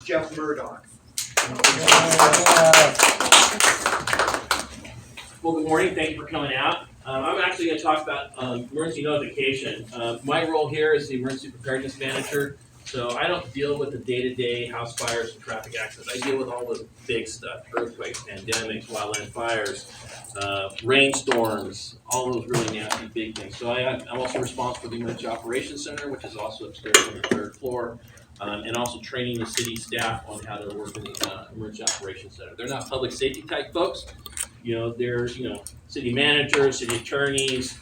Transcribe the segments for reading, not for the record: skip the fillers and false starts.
Jeff Murdoch. Well, good morning. Thank you for coming out. I'm actually going to talk about emergency notification. My role here is the emergency preparedness manager, so I don't deal with the day-to-day house fires and traffic accidents. I deal with all the big stuff: earthquakes, pandemics, wildland fires, rainstorms, all those really nasty big things. So I'm also responsible for the Emergency Operations Center, which is also upstairs on the third floor, and also training the city staff on how to work in the Emergency Operations Center. They're not public safety type folks. There's city managers, city attorneys,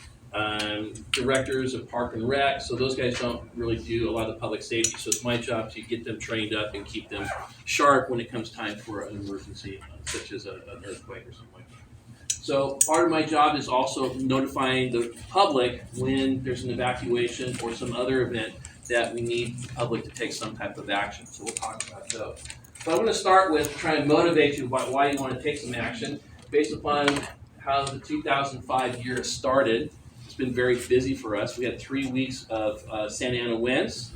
directors of park and rec. So those guys don't really do a lot of the public safety. So it's my job to get them trained up and keep them sharp when it comes time for an emergency, such as an earthquake or something like that. So part of my job is also notifying the public when there's an evacuation or some other event that we need the public to take some type of action. So we'll talk about those. So I'm going to start with trying to motivate you about why you want to take some action. Based upon how the 2005 year started, it's been very busy for us. We had 3 weeks of Santa Ana winds,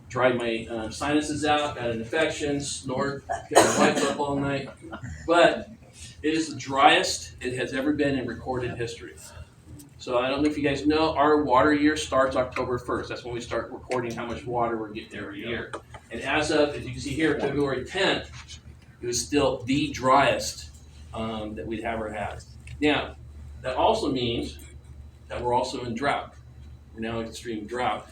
dried my sinuses out, got an infection, snored, got my wife up all night. But it is the driest it has ever been in recorded history. So I don't know if you guys know, our water year starts October 1st. That's when we start recording how much water we're getting every year. And as you can see here, February 10th, it was still the driest that we'd ever had. Now, that also means that we're also in drought. We're now in extreme drought.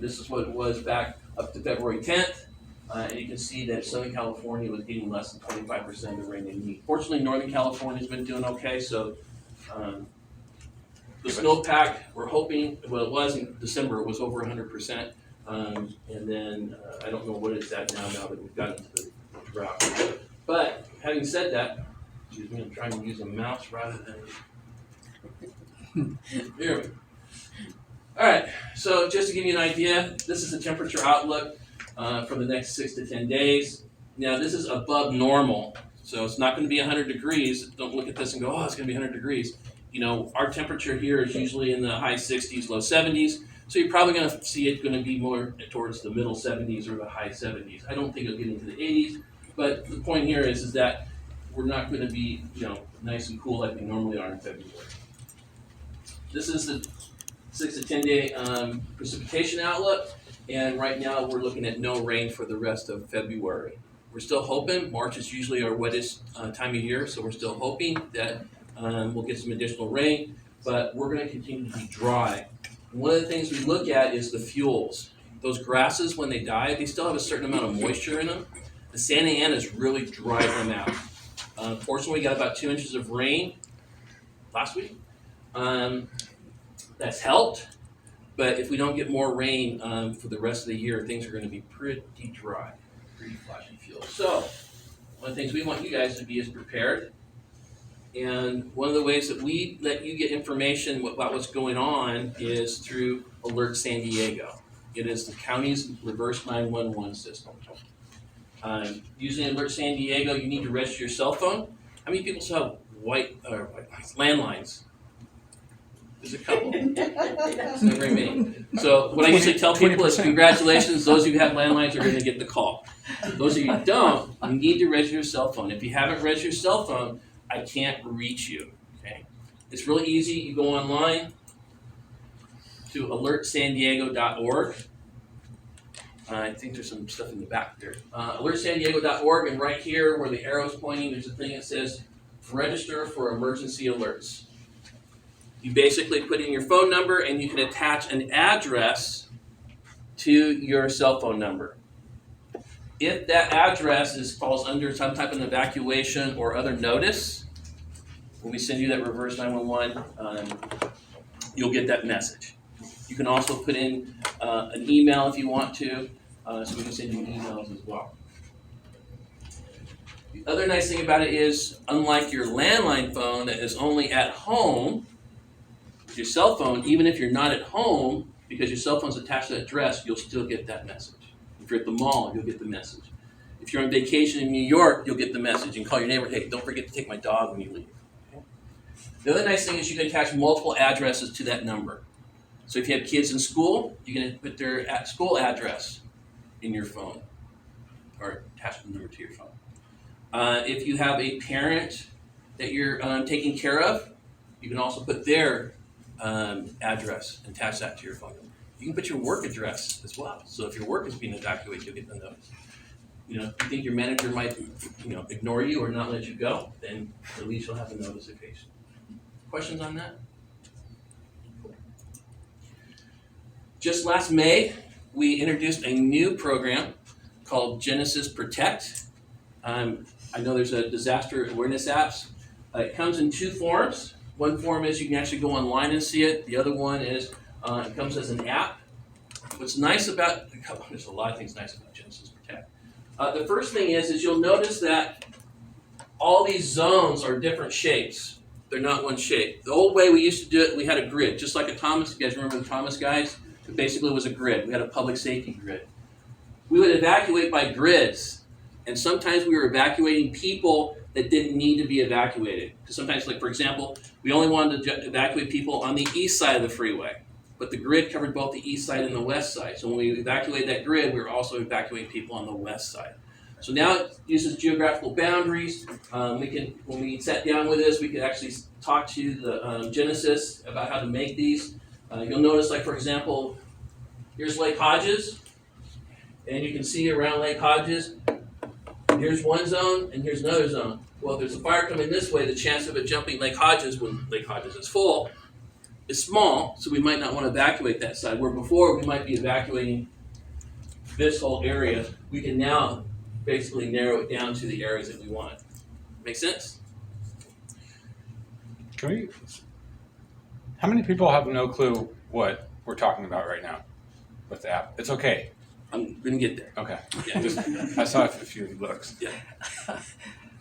This is what it was back up to February 10th, and you can see that Southern California was getting less than 25% of the rain they need. Fortunately, Northern California's been doing okay, so the snowpack, we're hoping, well, it was in December, it was over 100%, and then I don't know what it's at now that we've gotten to the drought. But having said that, excuse me, I'm trying to use a mouse rather than here. All right, so just to give you an idea, this is the temperature outlook for the next 6 to 10 days. Now, this is above normal, so it's not going to be 100 degrees. Don't look at this and go, oh, it's going to be 100 degrees. Our temperature here is usually in the high 60s, low 70s, so you're probably going to see it going to be more towards the middle 70s or the high 70s. I don't think it'll get into the 80s, but the point here is that we're not going to be, nice and cool like we normally are in February. This is the 6 to 10 day precipitation outlook, and right now we're looking at no rain for the rest of February. We're still hoping. March is usually our wettest time of year, so we're still hoping that we'll get some additional rain, but we're going to continue to be dry. One of the things we look at is the fuels. Those grasses, when they die, they still have a certain amount of moisture in them. The Santa Ana's really dried them out. Fortunately, we got about 2 inches of rain last week. That's helped, but if we don't get more rain for the rest of the year, things are going to be pretty dry, pretty flashy fuel. So, one of the things we want you guys to be is prepared. And one of the ways that we let you get information about what's going on is through Alert San Diego. It is the county's reverse 911 system. Using Alert San Diego, you need to register your cell phone. How many people still have landlines? There's a couple. It's not very many. So what I usually tell people is, congratulations, those of you who have landlines are going to get the call. Those of you who don't, you need to register your cell phone. If you haven't registered your cell phone, I can't reach you. Okay? It's really easy. You go online to alertsandiego.org. I think there's some stuff in the back there. Alertsandiego.org, and right here where the arrow's pointing, there's a thing that says register for emergency alerts. You basically put in your phone number and you can attach an address to your cell phone number. If that address falls under some type of evacuation or other notice, when we send you that reverse 911, you'll get that message. You can also put in an email if you want to, so we can send you emails as well. The other nice thing about it is, unlike your landline phone that is only at home, with your cell phone, even if you're not at home, because your cell phone's attached to that address, you'll still get that message. If you're at the mall, you'll get the message. If you're on vacation in New York, you'll get the message and call your neighbor, hey, don't forget to take my dog when you leave. Okay? The other nice thing is you can attach multiple addresses to that number. So if you have kids in school, you can put their school address in your phone. or attach the number to your phone. If you have a parent that you're taking care of, you can also put their address and attach that to your phone number. You can put your work address as well. So if your work is being evacuated, you'll get the notice. If you think your manager might, ignore you or not let you go, then at least you'll have a notification. Questions on that? Just last May, we introduced a new program called Genesis Protect. I know there's a disaster awareness apps. It comes in two forms. One form is you can actually go online and see it. The other one is it comes as an app. What's nice about, there's a lot of things nice about Genesis Protect. The first thing is you'll notice that all these zones are different shapes. They're not one shape. The old way we used to do it, we had a grid, just like a Thomas. You guys remember the Thomas guys? It basically was a grid. We had a public safety grid. We would evacuate by grids, and sometimes we were evacuating people that didn't need to be evacuated. Because sometimes, like for example, we only wanted to evacuate people on the east side of the freeway, but the grid covered both the east side and the west side. So when we evacuated that grid, we were also evacuating people on the west side. So now it uses geographical boundaries. When we sat down with this, we could actually talk to the Genesis about how to make these. You'll notice, like for example, here's Lake Hodges, and you can see around Lake Hodges, here's one zone and here's another zone. Well, if there's a fire coming this way, the chance of it jumping Lake Hodges when Lake Hodges is full is small, so we might not want to evacuate that side. Where before we might be evacuating this whole area, we can now basically narrow it down to the areas that we want. Make sense? How many people have no clue what we're talking about right now with the app? It's okay. I'm going to get there. Okay. Yeah. I saw a few looks. Yeah.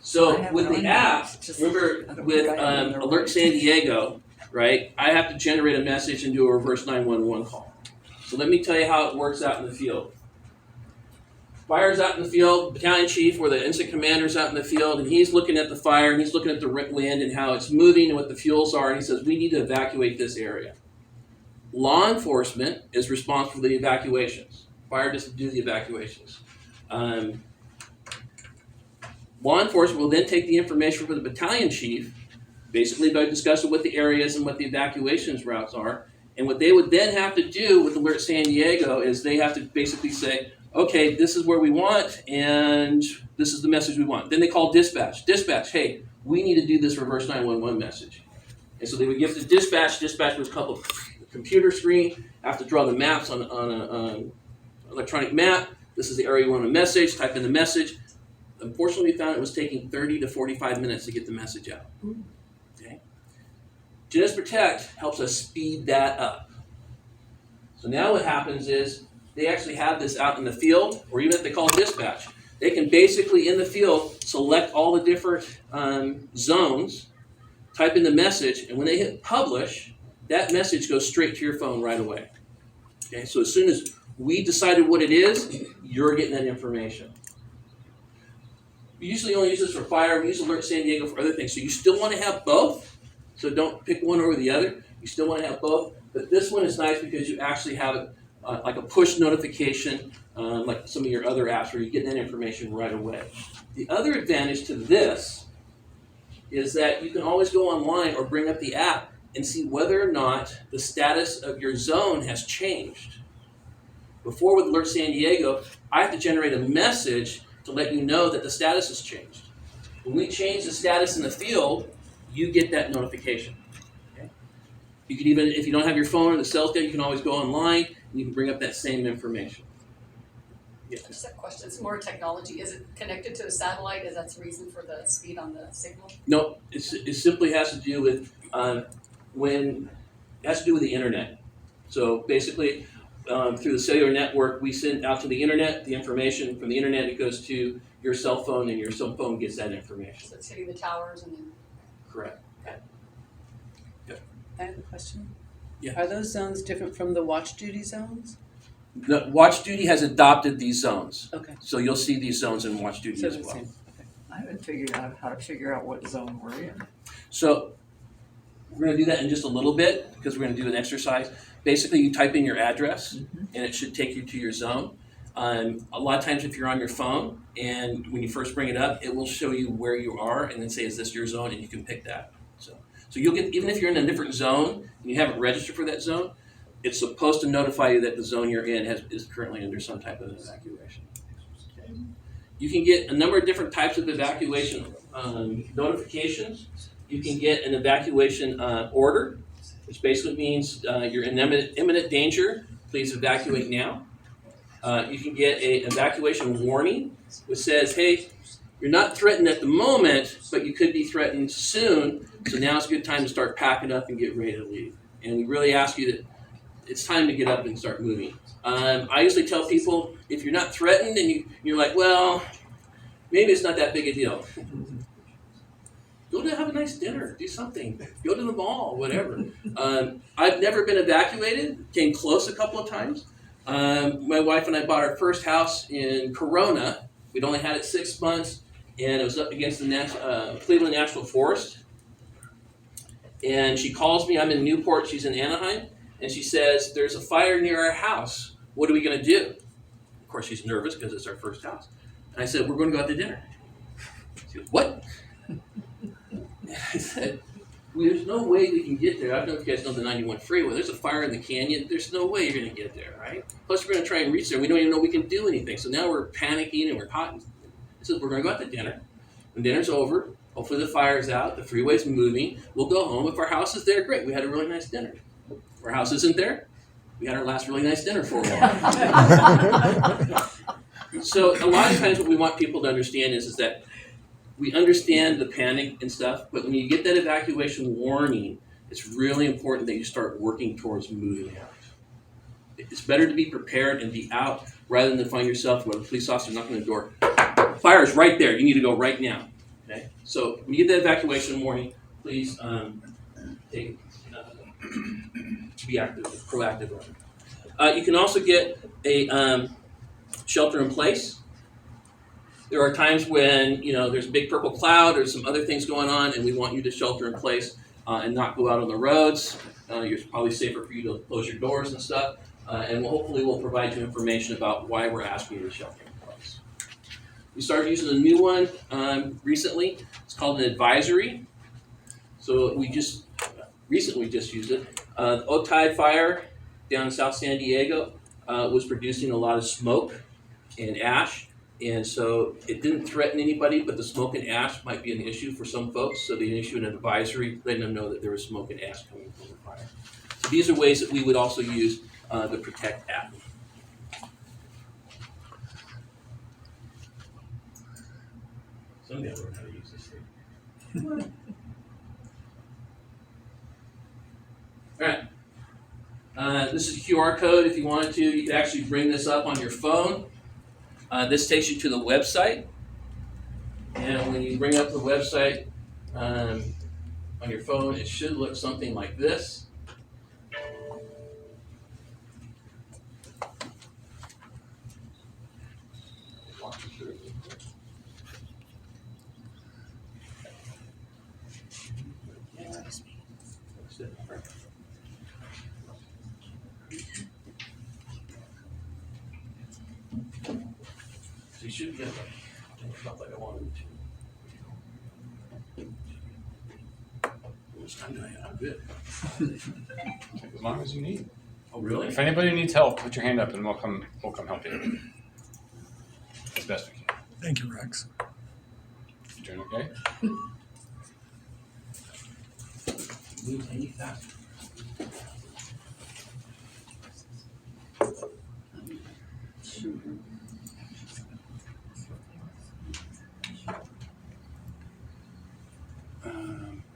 So with the app, remember with Alert San Diego, right, I have to generate a message and do a reverse 911 call. So let me tell you how it works out in the field. Fire's out in the field, battalion chief or the incident commander's out in the field, and he's looking at the fire and he's looking at the wind and how it's moving and what the fuels are, and he says, we need to evacuate this area. Law enforcement is responsible for the evacuations. Fire doesn't do the evacuations. Law enforcement will then take the information from the battalion chief, basically by discussing what the areas and what the evacuations routes are, and what they would then have to do with Alert San Diego is they have to basically say, okay, this is where we want, and this is the message we want. Then they call dispatch. Dispatch, hey, we need to do this reverse 911 message. And so they would give the dispatch. Dispatch would couple the computer screen, have to draw the maps on an electronic map. This is the area you want a message, type in the message. Unfortunately, we found it was taking 30 to 45 minutes to get the message out. Okay. Genesis Protect helps us speed that up. So now what happens is, they actually have this out in the field, or even if they call dispatch, they can basically in the field select all the different zones, type in the message, and when they hit publish, that message goes straight to your phone right away. Okay, so as soon as we decided what it is, you're getting that information. We usually only use this for fire. We use Alert San Diego for other things. So you still want to have both. So don't pick one over the other. You still want to have both. But this one is nice because you actually have it like a push notification, like some of your other apps where you get that information right away. The other advantage to this is that you can always go online or bring up the app and see whether or not the status of your zone has changed. Before with Alert San Diego, I have to generate a message to let you know that the status has changed. When we change the status in the field, you get that notification. Okay? You can even, if you don't have your phone or the cell phone, you can always go online and you can bring up that same information. Yeah. Just a question. It's more technology. Is it connected to a satellite? Is that the reason for the speed on the signal? No, it simply has to do with it has to do with the internet. So basically, through the cellular network, we send out to the internet the information. From the internet, it goes to your cell phone, and your cell phone gets that information. So it's hitting the towers and then. Correct. I have a question. Yeah. Are those zones different from the watch duty zones? The Watch Duty has adopted these zones. Okay. So you'll see these zones in Watch Duty So as the well. same. I haven't figured out how to figure out what zone we're in. So we're going to do that in just a little bit because we're going to do an exercise. Basically, you type in your address, and it should take you to your zone. A lot of times if you're on your phone and when you first bring it up, it will show you where you are and then say, is this your zone? And you can pick that. So you'll get, even if you're in a different zone and you haven't registered for that zone, it's supposed to notify you that the zone you're in is currently under some type of evacuation. Okay. You can get a number of different types of evacuation notifications. You can get an evacuation order, which basically means you're in imminent danger. Please evacuate now. You can get an evacuation warning, which says, hey, you're not threatened at the moment, but you could be threatened soon, so now's a good time to start packing up and get ready to leave. And we really ask you that it's time to get up and start moving. I usually tell people, if you're not threatened and you're like, well, maybe it's not that big a deal. Go to have a nice dinner, do something, go to the mall, whatever. I've never been evacuated, came close a couple of times. My wife and I bought our first house in Corona. We'd only had it 6 months, and it was up against the Cleveland National Forest. And she calls me, I'm in Newport, she's in Anaheim, and she says, there's a fire near our house. What are we gonna do? Of course, she's nervous because it's our first house. And I said, we're gonna go out to dinner. She goes, what? I said, there's no way we can get there. I don't know if you guys know the 91 freeway. There's a fire in the canyon. There's no way you're going to get there, right? Plus, we're going to try and reach there. We don't even know we can do anything. So now we're panicking and we're hot. I said, we're going to go out to dinner. When dinner's over, hopefully the fire's out, the freeway's moving. We'll go home. If our house is there, great. We had a really nice dinner. If our house isn't there, we had our last really nice dinner for a while. So a lot of times what we want people to understand is that we understand the panic and stuff, but when you get that evacuation warning, it's really important that you start working towards moving out. It's better to be prepared and be out rather than find yourself with a police officer knocking on the door. Fire is right there. You need to go right now. Okay. So when you get that evacuation warning, please be active, proactive. You can also get a shelter in place. There are times when there's a big purple cloud or some other things going on, and we want you to shelter in place and not go out on the roads. It's probably safer for you to close your doors and stuff. And hopefully we'll provide you information about why we're asking you to shelter in place. We started using a new one recently. It's called an advisory. So we just recently used it. The Otay fire down in South San Diego was producing a lot of smoke and ash. And so it didn't threaten anybody, but the smoke and ash might be an issue for some folks. So they issued an advisory letting them know that there was smoke and ash coming from the fire. So these are ways that we would also use the Protect app. Someday I'll learn how to use this thing. All right. This is a QR code. If you wanted to, you could actually bring this up on your phone. This takes you to the website, and when you bring up the website on your phone, it should look something like this. So you should get it. Not like I wanted to. Which time do I have? I'm good. As long as you need. Oh, really? If anybody needs help, put your hand up and we'll come help you. As best we can. Thank you, Rex. You doing okay? Move any faster.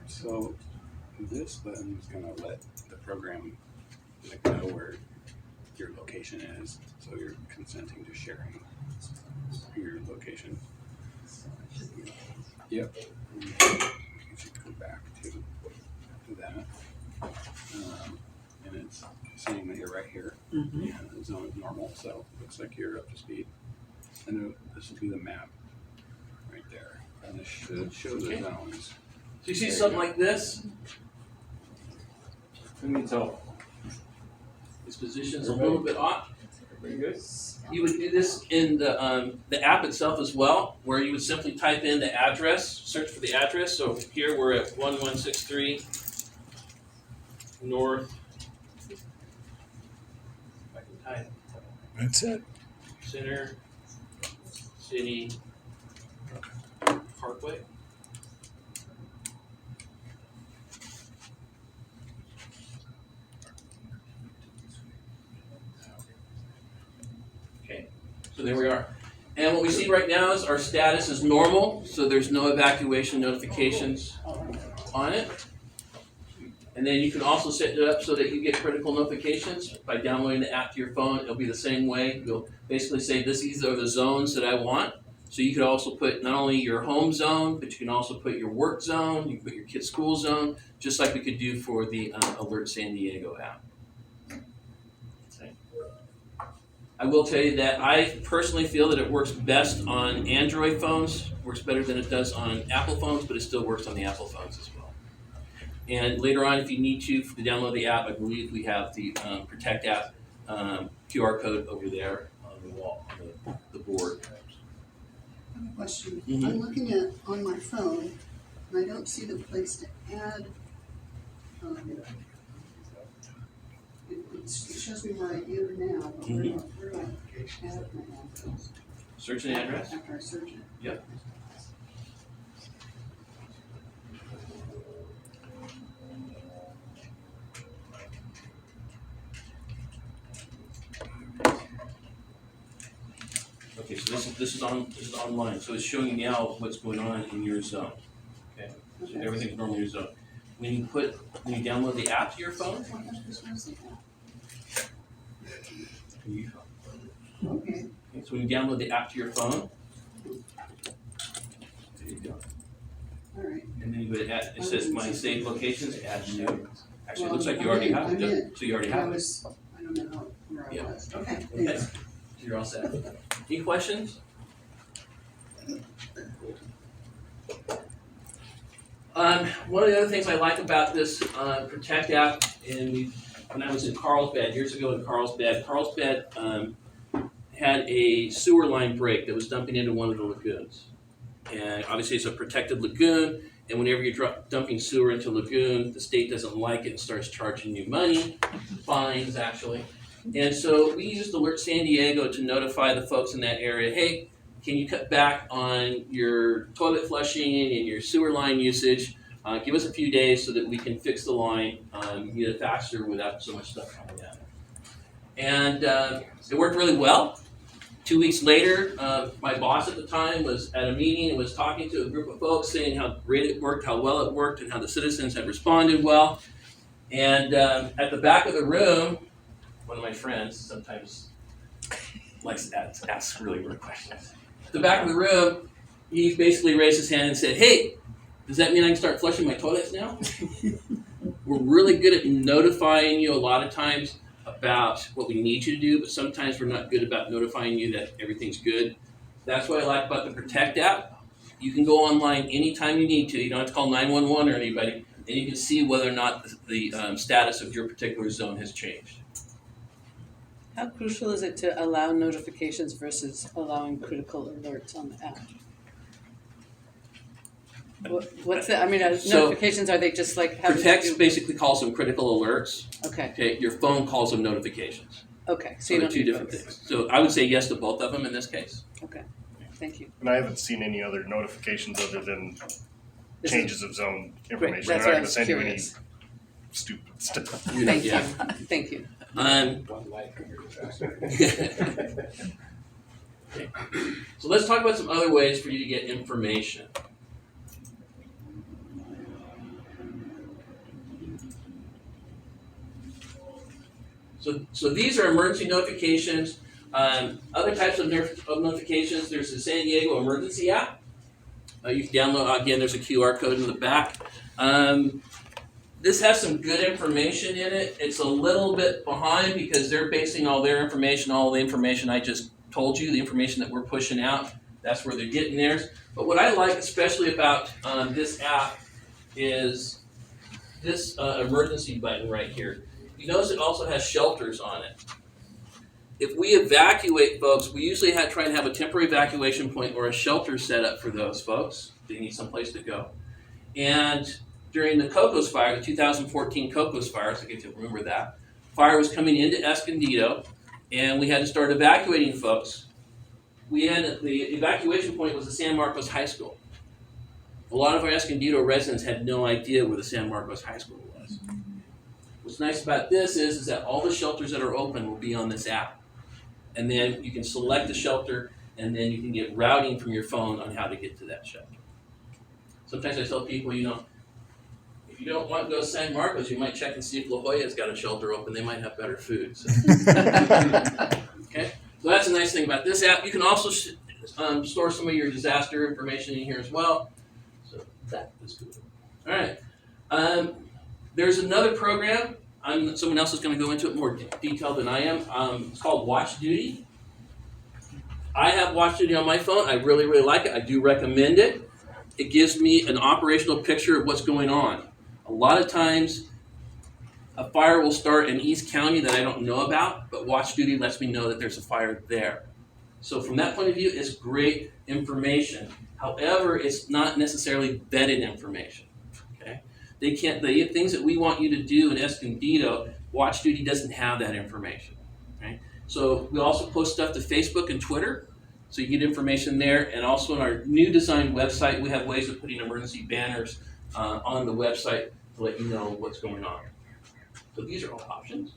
So this button is going to let the program know where your location is, so you're consenting to sharing your location. Yep. You should go back to that. And it's saying that you're right here. Mm-hmm. And the zone is normal, so it looks like you're up to speed. And this will be the map right there. And this should show the zones. So you see something like this? Who needs help? This position's a little bit off. Very good. You would do this in the app itself as well, where you would simply type in the address, search for the address. So here we're at 1163 North. If I can type. That's it. Center City Parkway. Okay, so there we are. And what we see right now is our status is normal, so there's no evacuation notifications on it. And then you can also set it up so that you get critical notifications by downloading the app to your phone. It'll be the same way. You'll basically say, these are the zones that I want. So you could also put not only your home zone, but you can also put your work zone, you can put your kid's school zone, just like we could do for the Alert San Diego app. Okay. I will tell you that I personally feel that it works best on Android phones, works better than it does on Apple phones, but it still works on the Apple phones as well. And later on, if you need to download the app, I believe we have the Protect app QR code over there on the wall, on the board. I have a question. Mhm. I'm looking at on my phone, and I don't see the place to add. It shows me where I enter now, but where do I add my address? Search an address. After I search it. Yep. Okay, so this is online, so it's showing you now what's going on in your zone. Okay, so everything's normal in your zone. When you download the app to your phone, Oh, that's just what I see now. okay, Okay. so when you download the app to your phone, there you go. All right. And then you go to add, it says my saved locations, add new. Actually, it looks like you Well, already have I'm it, in. so you already I have it. was, I don't know where I Yeah. was. Okay, Okay, thanks. you're all set. Any questions? One of the other things I like about this Protect app, when I was in Carlsbad, years ago in Carlsbad had a sewer line break that was dumping into one of the lagoons. And obviously it's a protected lagoon, and whenever you're dumping sewer into a lagoon, the state doesn't like it and starts charging you money, fines actually. And so we used Alert San Diego to notify the folks in that area, hey, can you cut back on your toilet flushing and your sewer line usage? Give us a few days so that we can fix the line, get it faster without so much stuff coming out. And it worked really well. 2 weeks later, my boss at the time was at a meeting and was talking to a group of folks saying how great it worked, how well it worked, and how the citizens had responded well. And at the back of the room, one of my friends sometimes likes to ask really weird questions. At the back of the room, he basically raised his hand and said, hey, does that mean I can start flushing my toilets now? We're really good at notifying you a lot of times about what we need you to do, but sometimes we're not good about notifying you that everything's good. That's what I like about the Protect app. You can go online anytime you need to. You don't have to call 911 or anybody, and you can see whether or not the status of your particular zone has changed. How crucial is it to allow notifications versus allowing critical alerts on the app? What's the, So- notifications, are they just like having to Protect do- basically calls them critical alerts. Okay, Okay, your phone calls them notifications. okay, so So you they're don't two need different both. things. So I would say yes to both of them in this case. Okay, thank you. And I haven't seen any other notifications other than This is changes of zone great, information. that's They're what I not was gonna send you any curious. stupid stuff. Thank you, Yeah. thank you. So let's talk about some other ways for you to get information. So these are emergency notifications. Other types of notifications, there's the San Diego Emergency app. You can download, again, there's a QR code in the back. This has some good information in it. It's a little bit behind because they're basing all their information, all the information I just told you, the information that we're pushing out, that's where they're getting theirs. But what I like especially about this app is this emergency button right here. You notice it also has shelters on it. if we evacuate folks, we usually try and have a temporary evacuation point or a shelter set up for those folks. They need someplace to go. And during the Cocos Fire, the 2014 Cocos Fires, I get to remember that, fire was coming into Escondido, and we had to start evacuating folks. The evacuation point was the San Marcos High School. A lot of our Escondido residents had no idea where the San Marcos High School was. What's nice about this is that all the shelters that are open will be on this app. And then you can select the shelter, and then you can get routing from your phone on how to get to that shelter. Sometimes I tell people, if you don't want to go to San Marcos, you might check and see if La Jolla's got a shelter open. They might have better food. So. Okay, so that's a nice thing about this app. You can also store some of your disaster information in here as well. So that is good. All right. There's another program. Someone else is going to go into it more detail than I am. It's called Watch Duty. I have Watch Duty on my phone. I really, really like it. I do recommend it. It gives me an operational picture of what's going on. A lot of times, a fire will start in East County that I don't know about, but Watch Duty lets me know that there's a fire there. So from that point of view, it's great information. However, it's not necessarily vetted information. Okay, the things that we want you to do in Escondido, Watch Duty doesn't have that information. Okay, so we also post stuff to Facebook and Twitter. So you get information there, and also on our new designed website, we have ways of putting emergency banners on the website to let you know what's going on. So these are all options.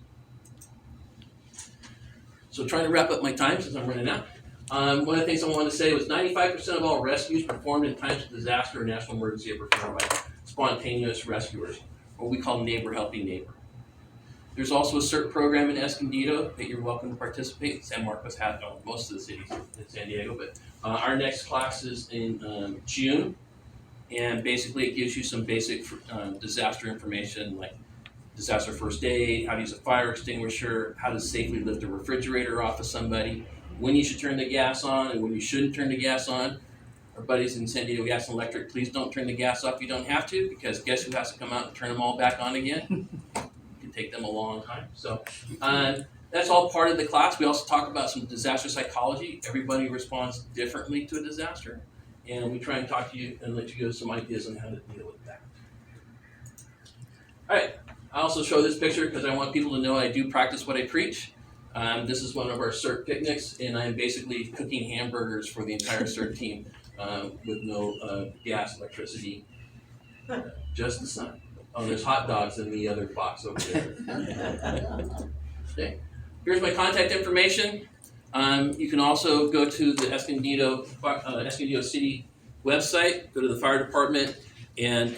So trying to wrap up my time since I'm running out. One of the things I wanted to say was 95% of all rescues performed in times of disaster or national emergency are performed by spontaneous rescuers, what we call neighbor helping neighbor. There's also a CERT program in Escondido that you're welcome to participate. San Marcos has most of the cities in San Diego, but our next class is in June, and basically it gives you some basic disaster information like disaster first aid, how to use a fire extinguisher, how to safely lift a refrigerator off of somebody, when you should turn the gas on and when you shouldn't turn the gas on. Our buddies in San Diego Gas and Electric, please don't turn the gas off if you don't have to, because guess who has to come out and turn them all back on again? Take them a long time. So that's all part of the class. We also talk about some disaster psychology. Everybody responds differently to a disaster, and we try and talk to you and let you go some ideas on how to deal with that. All right. I also show this picture because I want people to know I do practice what I preach. This is one of our CERT picnics, and I'm basically cooking hamburgers for the entire CERT team with no gas, electricity, just the sun. Oh, there's hot dogs in the other box over there. Okay. Here's my contact information. You can also go to the Escondido City website, go to the fire department, and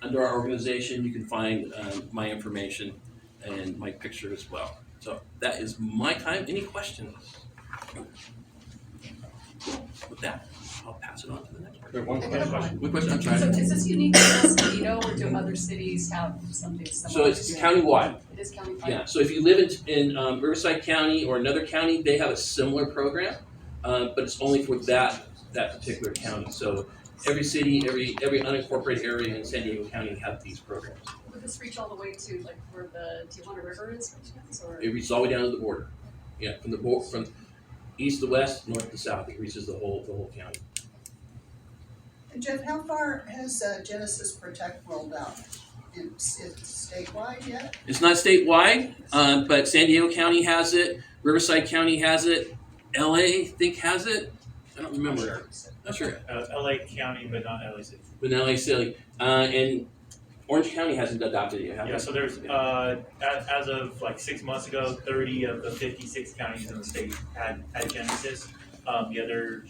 under our organization, you can find my information and my picture as well. So that is my time. Any questions? With that, I'll pass it on to the next person. One question. What question? I'm sorry. So is this unique to Escondido, or do other cities have something similar? So it's countywide. It is countywide? Yeah, so if you live in Riverside County or another county, they have a similar program, but it's only for that particular county. So every city, every unincorporated area in San Diego County have these programs. Would this reach all the way to like where the Tijuana River is, or? It reaches all the way down to the border. Yeah, from east to west, north to south, it reaches the whole county. And Jeff, how far has Genesis Protect rolled out? It's statewide yet? It's not statewide, but San Diego County has it, Riverside County has it, LA I think has it. I don't remember. Not sure. LA County, but not LA City. But LA City, and Orange County hasn't adopted it yet, have Yeah, they? so there's as of like 6 months ago, 30 of the 56 counties in the state had Genesis. The other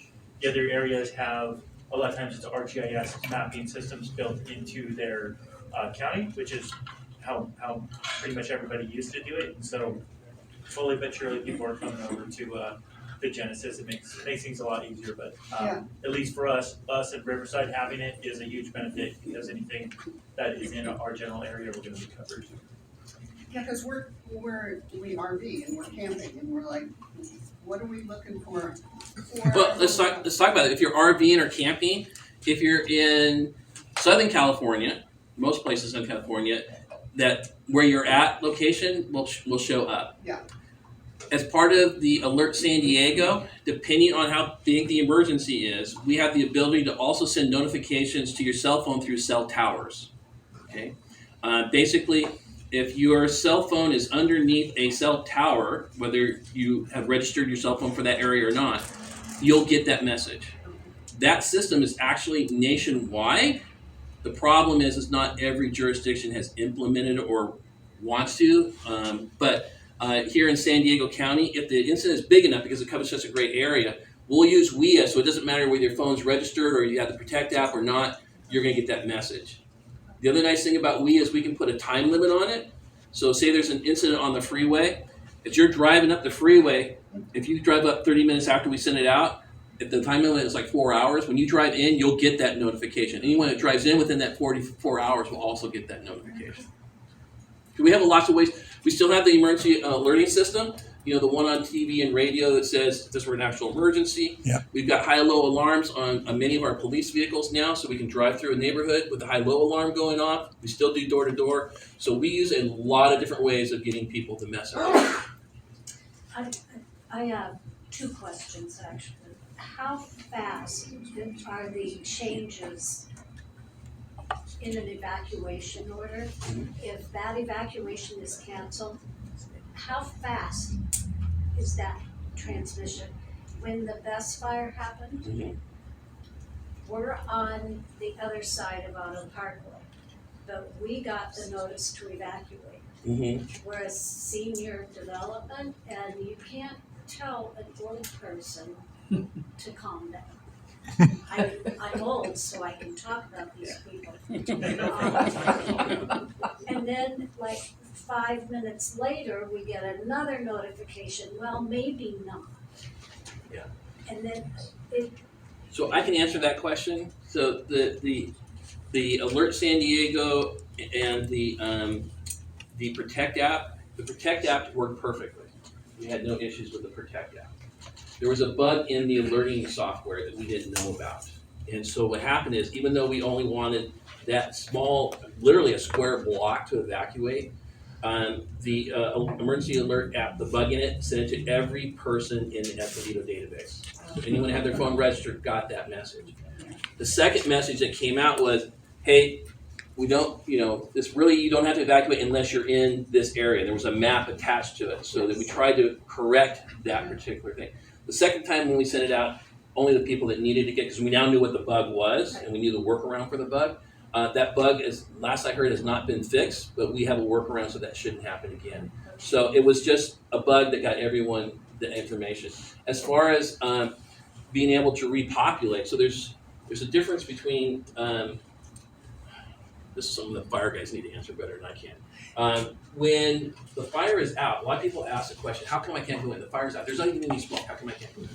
areas have, a lot of times it's ArcGIS mapping systems built into their county, which is how pretty much everybody used to do it. And so slowly but surely people are coming over to the Genesis. It makes things a lot easier, but at least for us at Riverside, having it is a huge benefit, because anything that is in our general area, we're going to be covered. Yeah, because we RV and we're camping and we're like, what are we looking for? Well, let's talk about it. If you're RVing or camping, if you're in Southern California, most places in California, that where you're at location will show up. Yeah. as part of the Alert San Diego, depending on how big the emergency is, we have the ability to also send notifications to your cell phone through cell towers. Okay, basically, if your cell phone is underneath a cell tower, whether you have registered your cell phone for that area or not, you'll get that message. That system is actually nationwide. The problem is not every jurisdiction has implemented it or wants to, but here in San Diego County, if the incident is big enough because it covers such a great area, we'll use WIA, so it doesn't matter whether your phone's registered or you have the Protect app or not, you're going to get that message. The other nice thing about WIA is we can put a time limit on it. So say there's an incident on the freeway. If you're driving up the freeway, if you drive up 30 minutes after we send it out, if the time limit is like 4 hours, when you drive in, you'll get that notification. Anyone that drives in within that 44 hours will also get that notification. So we have lots of ways. We still have the emergency alerting system, the one on TV and radio that says if this were an actual emergency. Yeah. We've got high-low alarms on many of our police vehicles now, so we can drive through a neighborhood with the high-low alarm going off. We still do door-to-door. So we use a lot of different ways of getting people the message. I have two questions, actually. How fast are the changes in an evacuation order? If that evacuation is canceled, how fast is that transmission? When the Best Fire happened, we're on the other side of Auto Parkway, but we got the notice to evacuate. We're a senior development, and you can't tell an old person to calm down. I'm old, so I can talk about these people. And then, like 5 minutes later, we get another notification. Well, maybe not. Yeah. And then So I can answer that question. So the Alert San Diego and the Protect app, worked perfectly. We had no issues with the Protect app. There was a bug in the alerting software that we didn't know about. And so what happened is, even though we only wanted that small, literally a square block to evacuate, the emergency alert app, the bug in it, sent it to every person in the Escondido database. So anyone who had their phone registered got that message. The second message that came out was, hey, we don't, this really, you don't have to evacuate unless you're in this area. There was a map attached to it, so that we tried to correct that particular thing. The second time when we sent it out, only the people that needed to get, because we now knew what the bug was, and we knew the workaround for the bug. That bug, is, last I heard, has not been fixed, but we have a workaround so that shouldn't happen again. So it was just a bug that got everyone the information. As far as being able to repopulate, so there's a difference between, this is something that fire guys need to answer better than I can. When the fire is out, a lot of people ask the question, how come I can't go in? The fire's out. There's not even any smoke. How come I can't go in?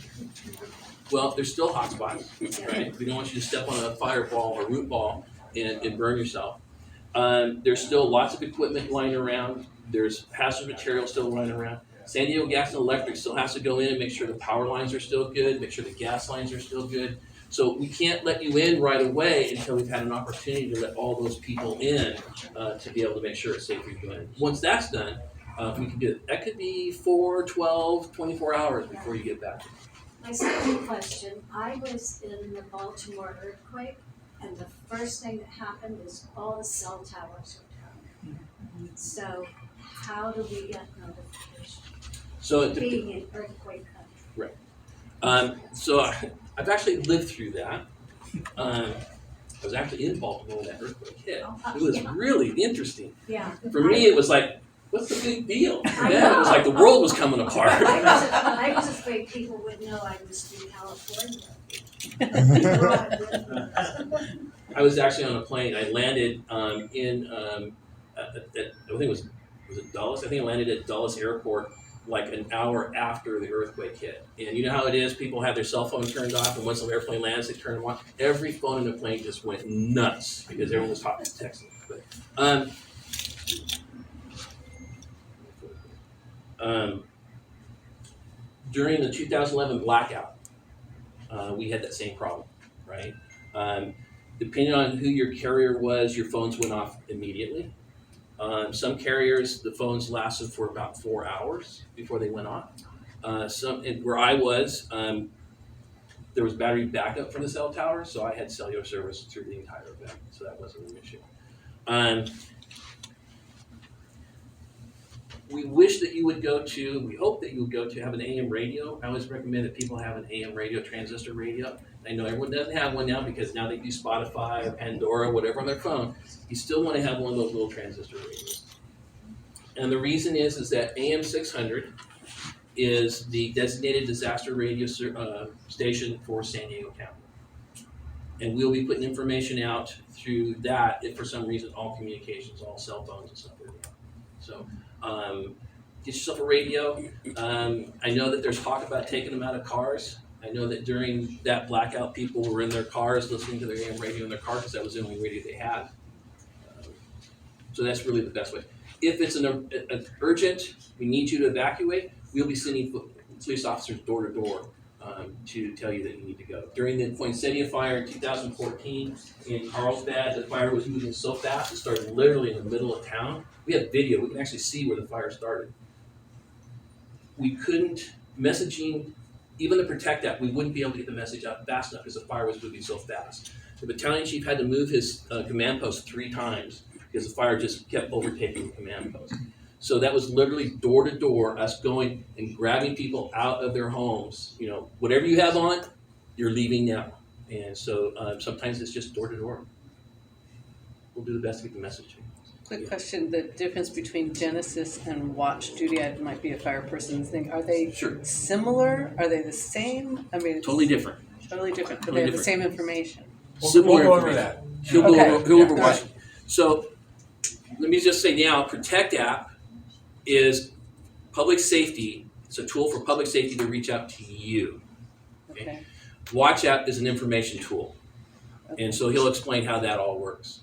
Well, there's still hot spots, right? We don't want you to step on a fireball or root ball and burn yourself. There's still lots of equipment lying around. There's hazardous material still lying around. San Diego Gas and Electric still has to go in and make sure the power lines are still good, make sure the gas lines are still good. So we can't let you in right away until we've had an opportunity to let all those people in to be able to make sure it's safe for you to go in. Once that's done, we can do it. That could be 4, 12, 24 hours before you get back. my second question, I was in the Baltimore earthquake, and the first thing that happened is all the cell towers were down. So how do we get notification? So it Being in earthquake country. So I've actually lived through that. I was actually in Baltimore when that earthquake hit. It was really interesting. Yeah. For me, it was like, what's the big deal? For them, it was like the world was coming apart. I was afraid people would know I was from California. I was actually on a plane. I landed in, I think it was it Dulles? I think I landed at Dulles Airport like an hour after the earthquake hit. And you know how it is, people have their cell phone turned off, and once the airplane lands, they turn them on. Every phone in the plane just went nuts because everyone was talking, texting. But, during the 2011 blackout, we had that same problem, right? Depending on who your carrier was, your phones went off immediately. Some carriers, the phones lasted for about 4 hours before they went off. Where I was, there was battery backup for the cell tower, so I had cellular service through the entire event, so that wasn't an issue. We wish that you would we hope that you would go to have an AM radio. I always recommend that people have an AM radio, transistor radio. I know everyone doesn't have one now because now they do Spotify or Pandora, whatever on their phone. You still want to have one of those little transistor radios. And the reason is that AM 600 is the designated disaster radio station for San Diego County. And we'll be putting information out through that if for some reason all communications, all cell phones and stuff are down. So get yourself a radio. I know that there's talk about taking them out of cars. I know that during that blackout, people were in their cars listening to their AM radio in their car because that was the only radio they had. So that's really the best way. If it's an urgent, we need you to evacuate, we'll be sending police officers door to door to tell you that you need to go. During the Poinsettia fire in 2014 in Carlsbad, the fire was moving so fast, it started literally in the middle of town. We have video, we can actually see where the fire started. We couldn't, messaging, even the Protect app, we wouldn't be able to get the message out fast enough because the fire was moving so fast. The battalion chief had to move his command post 3 times because the fire just kept overtaking the command post. So that was literally door to door, us going and grabbing people out of their homes. You know, whatever you have on, you're leaving now. And so sometimes it's just door to door. We'll do the best to get the message. Quick question, the difference between Genesis and Watch Duty, I might be a fire person thing, are they Sure. similar? Are they the same? I mean, Totally different. Totally different, but Totally they have the different. same information. We'll go over that. He'll Okay. go over Yeah. Washington. So let me just say now, Protect app is public safety. It's a tool for public safety to reach out to you. Okay. Watch app is an information tool. And so he'll explain how that all works.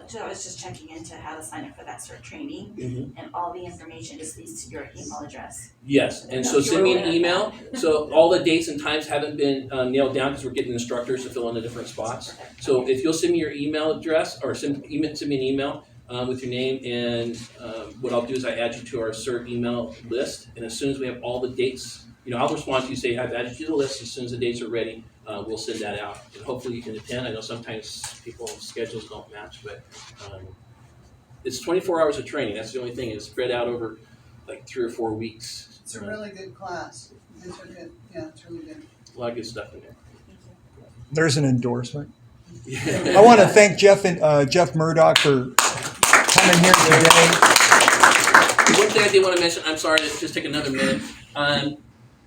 So I was just checking into how to sign up for that CERT training, Mhm. and all the information just leads to your email address. Yes, and so send me an email. So all the dates and times haven't been nailed down because we're getting instructors to fill in the different spots. So if you'll send me your email address or send me an email with your name, and what I'll do is I add you to our CERT email list. And as soon as we have all the dates, I'll respond to you, say I've added you to the list. As soon as the dates are ready, we'll send that out. And hopefully you can attend. I know sometimes people's schedules don't match, but it's 24 hours of training. That's the only thing. It's spread out over like 3 or 4 weeks. It's a really good class. These are good, yeah, it's really good. A lot of good stuff in there. There's an endorsement. Yeah. I want to thank Jeff Murdoch for coming here today. One thing I did want to mention, I'm sorry, let's just take another minute.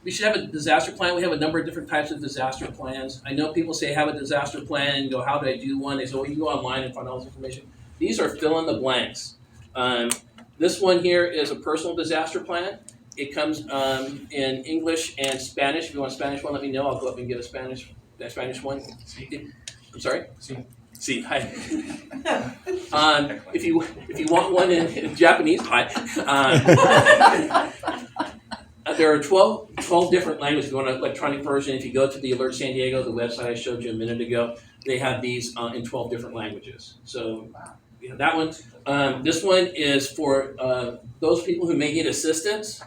We should have a disaster plan. We have a number of different types of disaster plans. I know people say have a disaster plan and go, how do I do one? They say, well, you go online and find all this information. These are fill in the blanks. This one here is a personal disaster plan. It comes in English and Spanish. If you want a Spanish one, let me know. I'll go up and get a Spanish one. I'm sorry? See, hi. If you want one in Japanese, hi. There are 12 different languages. If you want an electronic version, if you go to the Alert San Diego, the website I showed you a minute ago, they have these in 12 different languages. So that one. This one is for those people who may need assistance,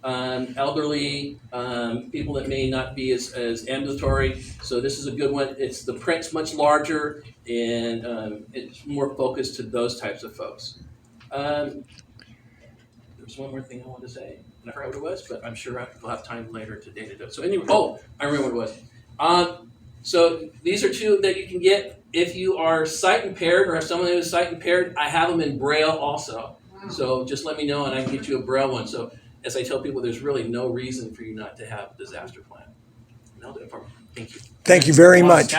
elderly, people that may not be as ambulatory. So this is a good one. The print's much larger, and it's more focused to those types of folks. There's one more thing I wanted to say. And I forgot what it was, but I'm sure we'll have time later today to do it. So anyway, I remember what it was. So these are 2 that you can get if you are sight impaired or have someone who is sight impaired. I have them in Braille also. Wow. So just let me know and I can get you a Braille one. So as I tell people, there's really no reason for you not to have a disaster plan. And I'll do it for you. Thank you. Thank you very much.